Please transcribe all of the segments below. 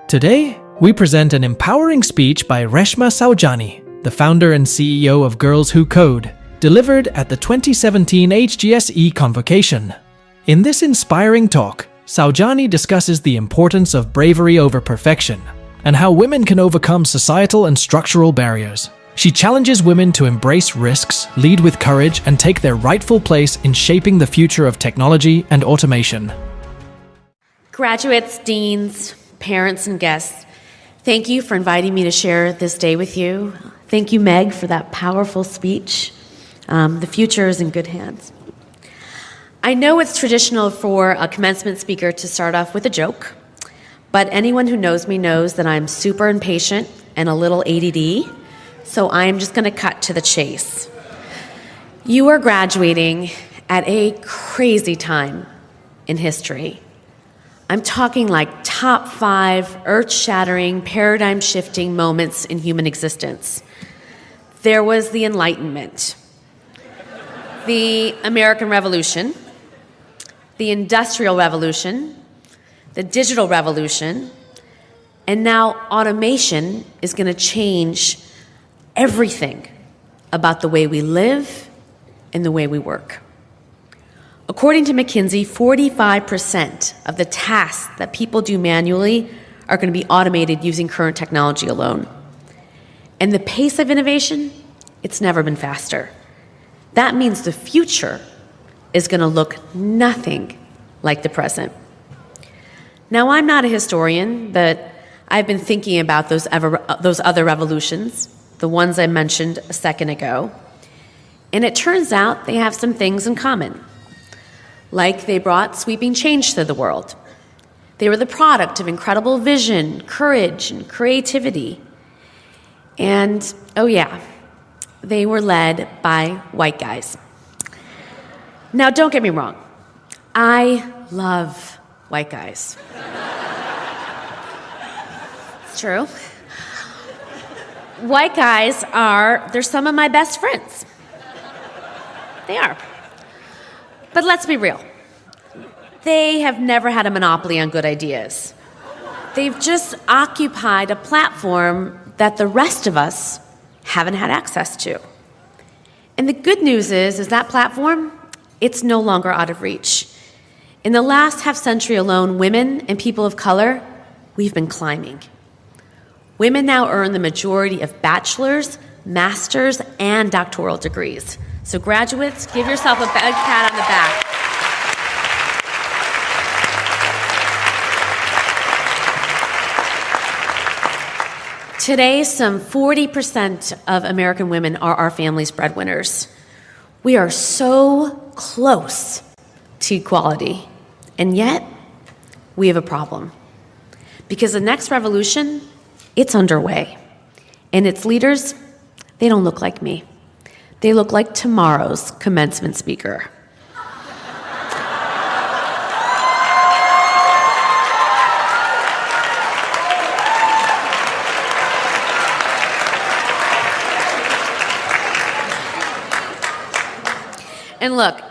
Today, we present an empowering speech by Reshma Saujani, the founder and CEO of Girls Who Code, delivered at the 2017 HGSE Convocation. In this inspiring talk, Saujani discusses the importance of bravery over perfection and how women can overcome societal and structural barriers. She challenges women to embrace risks, lead with courage, and take their rightful place in shaping the future of technology and automation. Graduates, deans, parents, and guests, thank you for inviting me to share this day with you. Thank you, Meg, for that powerful speech. The future is in good hands. I know it's traditional for a commencement speaker to start off with a joke, but anyone who knows me knows that I'm super impatient and a little ADD, so I'm just going to cut to the chase. You are graduating at a crazy time in history. I'm talking like top 5 earth-shattering, paradigm-shifting moments in human existence. There was the Enlightenment, the American Revolution, the Industrial Revolution, the Digital Revolution, and now automation is going to change everything about the way we live and the way we work. According to McKinsey, 45% of the tasks that people do manually are going to be automated using current technology alone. And the pace of innovation, it's never been faster. That means the future is going to look nothing like the present. Now, I'm not a historian, but I've been thinking about those other revolutions, the ones I mentioned a second ago, and it turns out they have some things in common. Like they brought sweeping change to the world. They were the product of incredible vision, courage, and creativity. And, oh yeah, they were led by white guys. Now, don't get me wrong. I love white guys. It's true. White guys they're some of my best friends. They are. But let's be real. They have never had a monopoly on good ideas. They've just occupied a platform that the rest of us haven't had access to. And the good news is that platform, it's no longer out of reach. In the last half century alone, women and people of color, we've been climbing. Women now earn the majority of bachelor's, master's, and doctoral degrees. So graduates, give yourself a big pat on the back. Today, some 40% of American women are our family's breadwinners. We are so close to equality, and yet we have a problem. Because the next revolution, it's underway, and its leaders, they don't look like me. They look like tomorrow's commencement speaker. And look,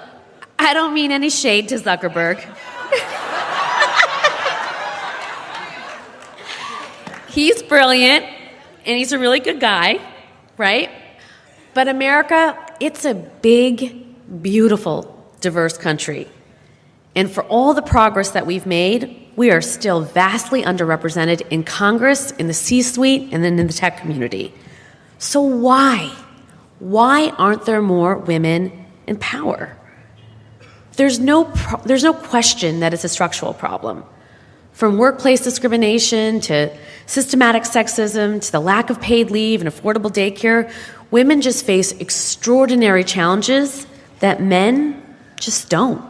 I don't mean any shade to Zuckerberg. He's brilliant, and he's a really good guy, right? But America, it's a big, beautiful, diverse country. And for all the progress that we've made, we are still vastly underrepresented in Congress, in the C-suite, and then in the tech community. So why? Why aren't there more women in power? There's no question that it's a structural problem. From workplace discrimination to systematic sexism to the lack of paid leave and affordable daycare, women just face extraordinary challenges that men just don't.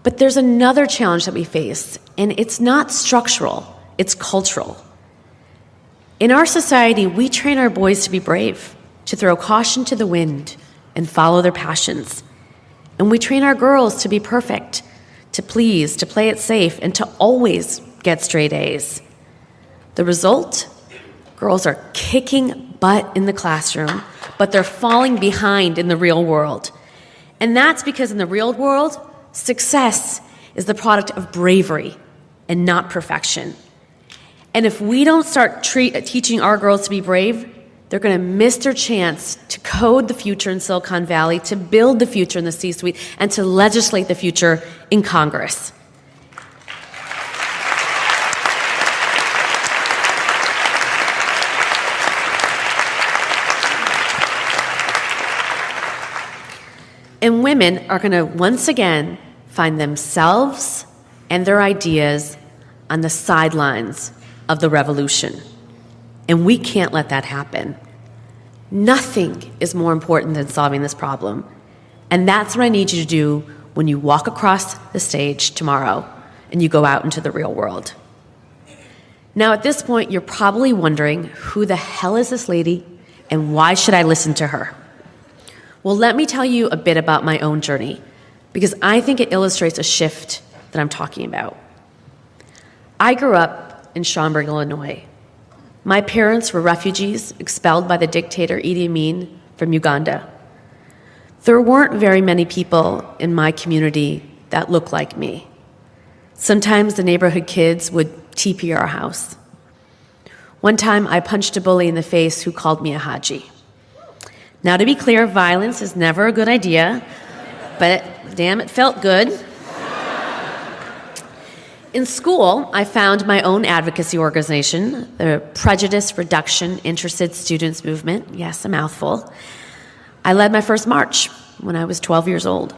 But there's another challenge that we face, and it's not structural, it's cultural. In our society, we train our boys to be brave, to throw caution to the wind and follow their passions. And we train our girls to be perfect, to please, to play it safe, and to always get straight A's. The result? Girls are kicking butt in the classroom, but they're falling behind in the real world. And that's because in the real world, success is the product of bravery and not perfection. And if we don't start teaching our girls to be brave, they're going to miss their chance to code the future in Silicon Valley, to build the future in the C-suite, and to legislate the future in Congress. And women are going to once again find themselves and their ideas on the sidelines of the revolution. And we can't let that happen. Nothing is more important than solving this problem. And that's what I need you to do when you walk across the stage tomorrow and you go out into the real world. Now, at this point, you're probably wondering, who the hell is this lady and why should I listen to her? Well, let me tell you a bit about my own journey, because I think it illustrates a shift that I'm talking about. I grew up in Schaumburg, Illinois. My parents were refugees expelled by the dictator Idi Amin from Uganda. There weren't very many people in my community that looked like me. Sometimes the neighborhood kids would TP our house. One time I punched a bully in the face who called me a Haji. Now, to be clear, violence is never a good idea, but damn, it felt good. In school, I found my own advocacy organization, the Prejudice Reduction Interested Students Movement. Yes, a mouthful. I led my first march when I was 12 years old.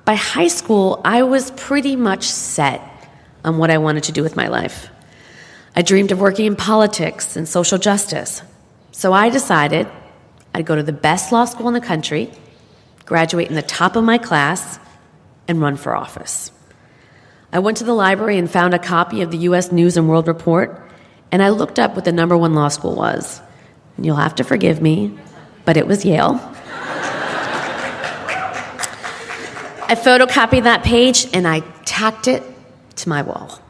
By high school, I was pretty much set on what I wanted to do with my life. I dreamed of working in politics and social justice. So I decided I'd go to the best law school in the country, graduate in the top of my class, and run for office. I went to the library and found a copy of the U.S. News and World Report, and I looked up what the #1 law school was. And you'll have to forgive me, but it was Yale. I photocopied that page, and I tacked it to my wall.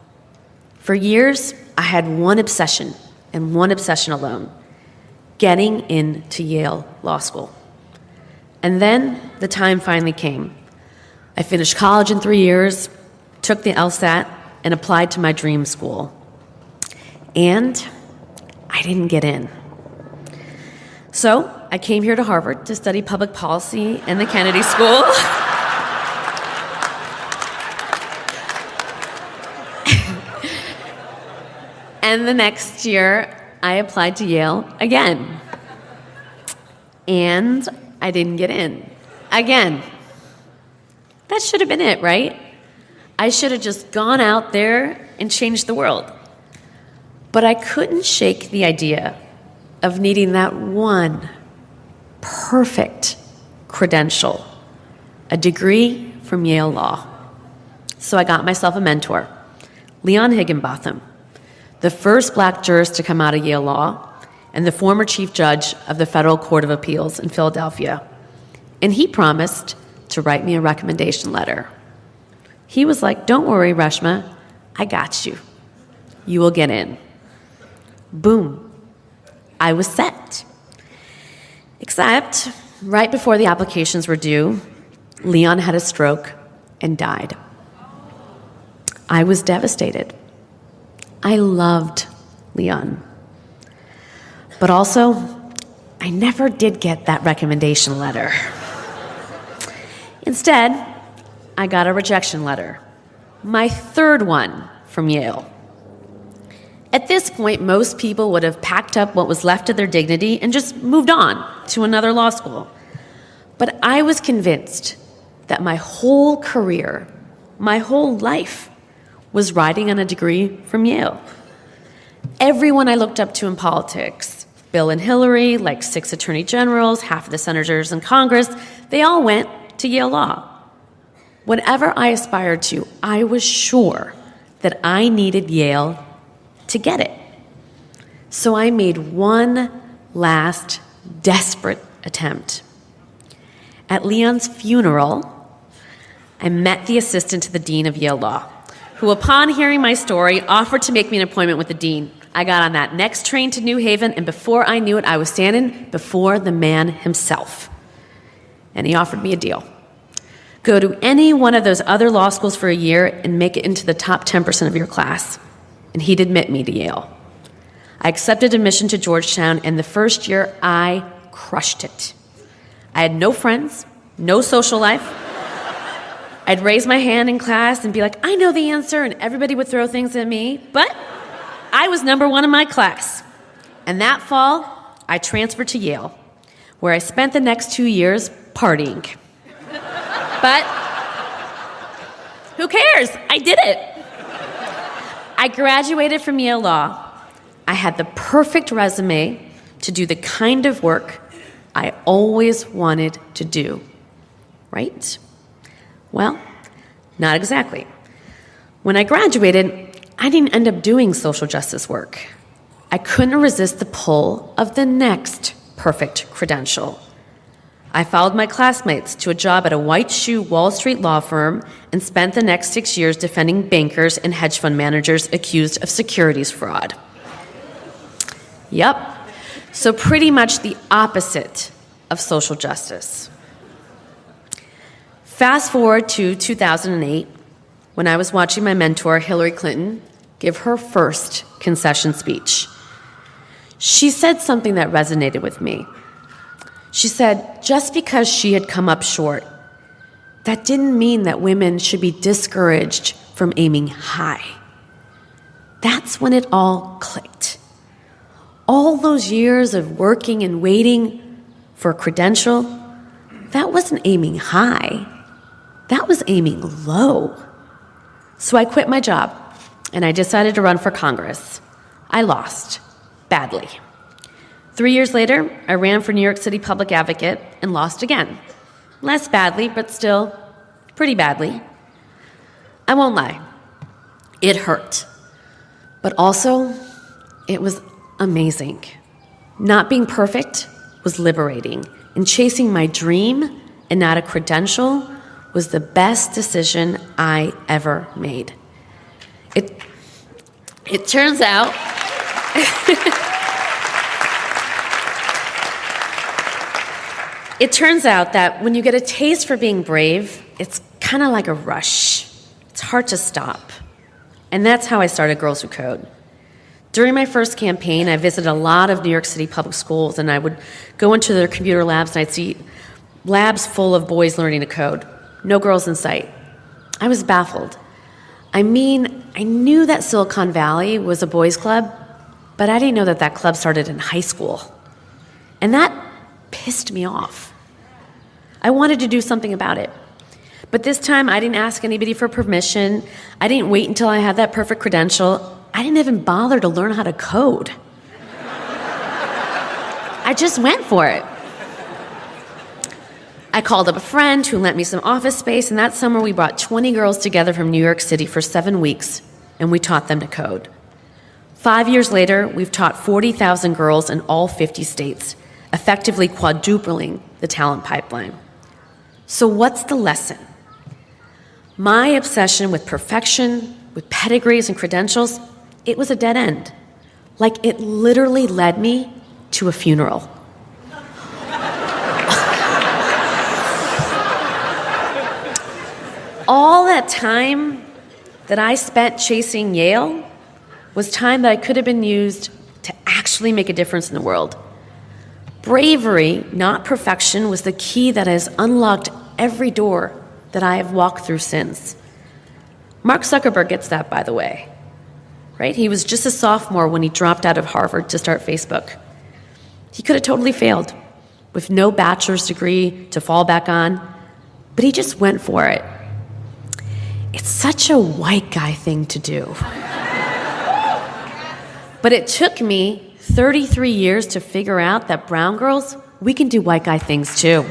For years, I had one obsession, and one obsession alone: getting into Yale Law School. And then the time finally came. I finished college in 3 years, took the LSAT, and applied to my dream school. And I didn't get in. So I came here to Harvard to study public policy and the Kennedy School. And the next year, I applied to Yale again. And I didn't get in. Again. That should have been it, right? I should have just gone out there and changed the world. But I couldn't shake the idea of needing that one perfect credential, a degree from Yale Law. So I got myself a mentor, Leon Higginbotham, the first black jurist to come out of Yale Law, and the former chief judge of the Federal Court of Appeals in Philadelphia. And he promised to write me a recommendation letter. He was like, "Don't worry, Reshma, I got you. You will get in." Boom. I was set. Except, right before the applications were due, Leon had a stroke and died. I was devastated. I loved Leon. But also, I never did get that recommendation letter. Instead, I got a rejection letter, my third one from Yale. At this point, most people would have packed up what was left of their dignity and just moved on to another law school. But I was convinced that my whole career, my whole life, was riding on a degree from Yale. Everyone I looked up to in politics, Bill and Hillary, like 6 attorney generals, half of the senators in Congress, they all went to Yale Law. Whatever I aspired to, I was sure that I needed Yale to get it. So I made one last desperate attempt. At Leon's funeral, I met the assistant to the dean of Yale Law, who, upon hearing my story, offered to make me an appointment with the dean. I got on that next train to New Haven, and before I knew it, I was standing before the man himself. And he offered me a deal. Go to any one of those other law schools for a year and make it into the top 10% of your class. and he'd admit me to Yale. I accepted admission to Georgetown, and the first year I crushed it. I had no friends, no social life. I'd raise my hand in class and be like, I know the answer, and everybody would throw things at me, but I was number one in my class. And that fall, I transferred to Yale, where I spent the next 2 years partying. But who cares? I did it. I graduated from Yale Law. I had the perfect resume to do the kind of work I always wanted to do. Right? Well, not exactly. When I graduated, I didn't end up doing social justice work. I couldn't resist the pull of the next perfect credential. I followed my classmates to a job at a white-shoe Wall Street law firm and spent the next 6 years defending bankers and hedge fund managers accused of securities fraud. Yep, so pretty much the opposite of social justice. Fast forward to 2008, when I was watching my mentor, Hillary Clinton, give her first concession speech. She said something that resonated with me. She said, just because she had come up short, that didn't mean that women should be discouraged from aiming high. That's when it all clicked. All those years of working and waiting for a credential, that wasn't aiming high. That was aiming low. So I quit my job, and I decided to run for Congress. I lost, badly. 3 years later, I ran for New York City Public Advocate and lost again. Less badly, but still pretty badly. I won't lie, it hurt. But also, it was amazing. Not being perfect was liberating, and chasing my dream and not a credential was the best decision I ever made. It turns out it turns out that when you get a taste for being brave, it's kind of like a rush. It's hard to stop. And that's how I started Girls Who Code. During my first campaign, I visited a lot of New York City public schools, and I would go into their computer labs, and I'd see labs full of boys learning to code. No girls in sight. I was baffled. I mean, I knew that Silicon Valley was a boys' club, but I didn't know that that club started in high school. And that pissed me off. I wanted to do something about it. But this time, I didn't ask anybody for permission. I didn't wait until I had that perfect credential. I didn't even bother to learn how to code. I just went for it. I called up a friend who lent me some office space, and that summer we brought 20 girls together from New York City for 7 weeks, and we taught them to code. 5 years later, we've taught 40,000 girls in all 50 states, effectively quadrupling the talent pipeline. So what's the lesson? My obsession with perfection, with pedigrees and credentials, it was a dead end. Like, it literally led me to a funeral. All that time that I spent chasing Yale was time that I could have been used to actually make a difference in the world. Bravery, not perfection, was the key that has unlocked every door that I have walked through since. Mark Zuckerberg gets that, by the way. Right? He was just a sophomore when he dropped out of Harvard to start Facebook. He could have totally failed with no bachelor's degree to fall back on, but he just went for it. It's such a white guy thing to do. But it took me 33 years to figure out that brown girls, we can do white guy things too.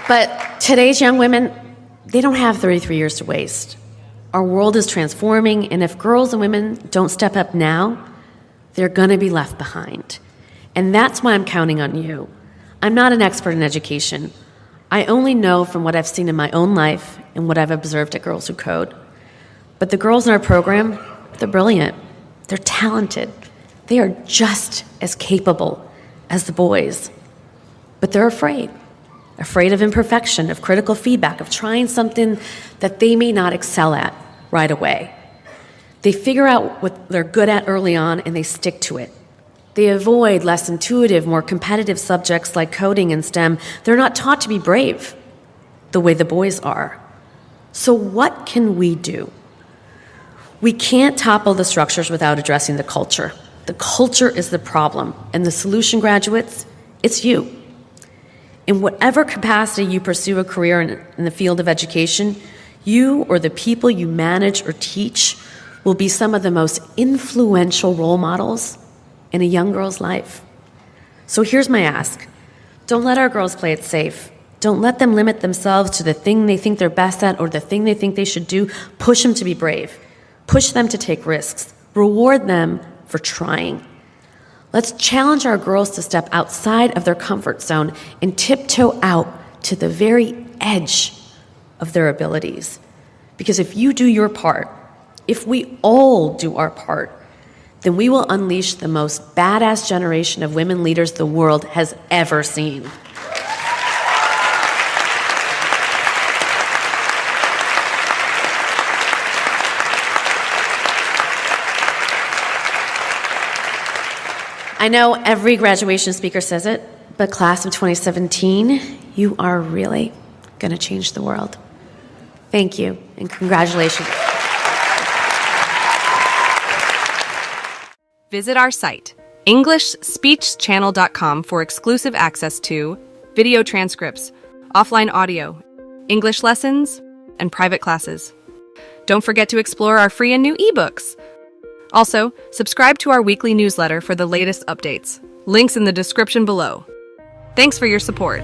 But today's young women, they don't have 33 years to waste. Our world is transforming, and if girls and women don't step up now, they're going to be left behind. And that's why I'm counting on you. I'm not an expert in education. I only know from what I've seen in my own life and what I've observed at Girls Who Code. But the girls in our program, they're brilliant. They're talented. They are just as capable as the boys. But they're afraid of imperfection, of critical feedback, of trying something that they may not excel at right away. They figure out what they're good at early on and they stick to it. They avoid less intuitive, more competitive subjects like coding and STEM. They're not taught to be brave the way the boys are. So what can we do? We can't topple the structures without addressing the culture. The culture is the problem, and the solution, graduates, it's you. In whatever capacity you pursue a career in the field of education, you or the people you manage or teach will be some of the most influential role models in a young girl's life. So here's my ask. Don't let our girls play it safe. Don't let them limit themselves to the thing they think they're best at or the thing they think they should do. Push them to be brave. Push them to take risks. Reward them for trying. Let's challenge our girls to step outside of their comfort zone and tiptoe out to the very edge of their abilities. Because if you do your part, if we all do our part, then we will unleash the most badass generation of women leaders the world has ever seen. I know every graduation speaker says it, but class of 2017, you are really going to change the world. Thank you, and congratulations. Visit our site, EnglishSpeechChannel.com, for exclusive access to video transcripts, offline audio, English lessons, and private classes. Don't forget to explore our free and new ebooks. Also, subscribe to our weekly newsletter for the latest updates. Links in the description below. Thanks for your support.